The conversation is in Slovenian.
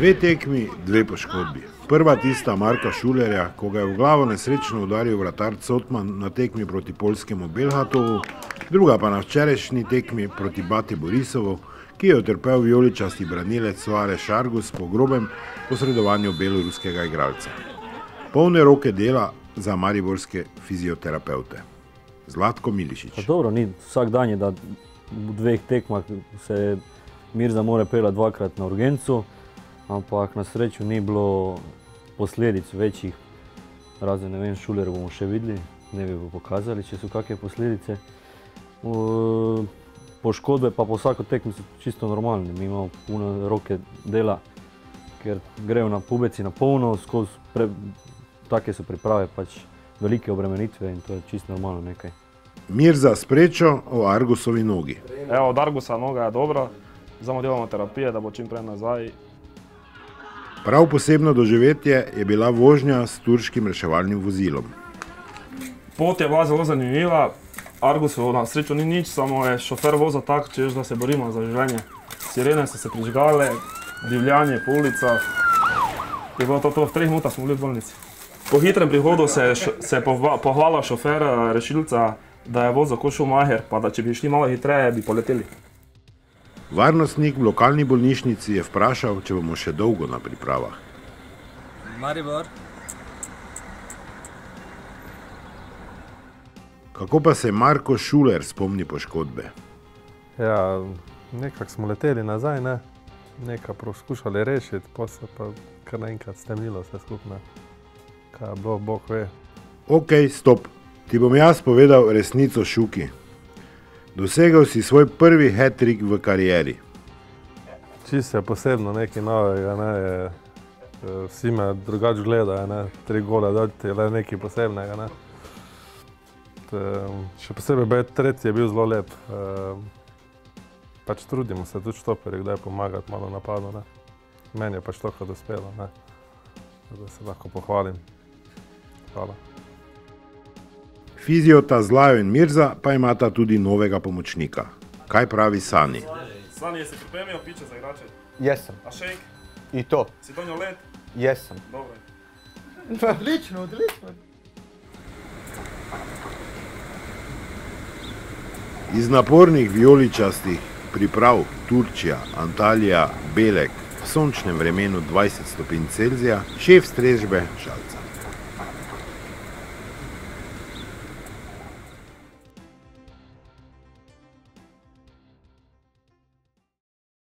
Dve tekmi, dve poškodbi. Prva tista Marka Šulerja, ko ga je v glavo nesrečno udaril vratar Cotman na tekmi proti poljskemu Belhatovu, druga pa na včerajšnji tekmi proti Bati Borisovu, ki je utrpel vijoličasti branilec Soare Šargus po grobem posredovanju beloruskega igralca. Polne roke dela za mariborske fizioterapeute. Zlatko Milišić. Pa dobro, ni vsak dan je, da v dveh tekmah se Mirza mora peljati dvakrat na urgencu, ampak na srečo ni bilo posledic večjih, razen ne vem, Šuler bomo še videli, ne bi pokazali, če so kakve posledice. Poškodbe pa po vsako tekmi so čisto normalne, mi imamo puno roke dela, ker grejo na pubeci na polno, take so priprave, pač velike obremenitve in to je čisto normalno nekaj. Mirza s prečo o Argusovi nogi. Evo, od Argusa noga je dobra, zdaj delamo terapije, da bo čim prej nazaj. Prav posebno doživetje je bila vožnja s turškim reševalnim vozilom. Pot je bila zelo zanimiva, Argusu na srečo ni nič, samo je šofer vozil tak, češ da se borimo za življenje. Sirene so se prižgale, divljanje po ulicah. Je bilo to v 3 minutah smo bili v bolnici. Po hitrem prihodu se je pohvalil šofer rešilca, da je vozil kot Schumacher, pa da če bi šli malo hitreje, bi poleteli. Varnostnik v lokalni bolnišnici je vprašal, če bomo še dolgo na pripravah. Maribor. Kako pa se Marko Šuler spomni poškodbe? Ja, nekako smo leteli nazaj, nekaj poskušali rešiti, pa se pa kar naenkrat stemnilo vse skupno. Kaj je bilo, Bog ve. Ok, stop. Ti bom jaz povedal resnico, Šuki. Dosegel si svoj prvi hat-trick v karieri. Čisto je posebno nekaj novega, vsi me drugače gledajo, 3 gole dati je le nekaj posebnega. Še posebej tretji je bil zelo lep. Pač trudimo se tudi štoperji, kdaj pomagati malo napadu. Meni je pač tokrat uspelo, da se lahko pohvalim. Hvala. Fiziota Zlajo in Mirza pa imata tudi novega pomočnika. Kaj pravi Sani? Sani, jesi pripremio piće za igrače? Jesam. A šejk? I to. Si donio led? Jesam. Dobro. Odlično, odlično. Iz napornih vijoličastih priprav Turčija, Antalija, Belek, v sončnem vremenu 20 stopinj Celzija, šef strežbe Šalca.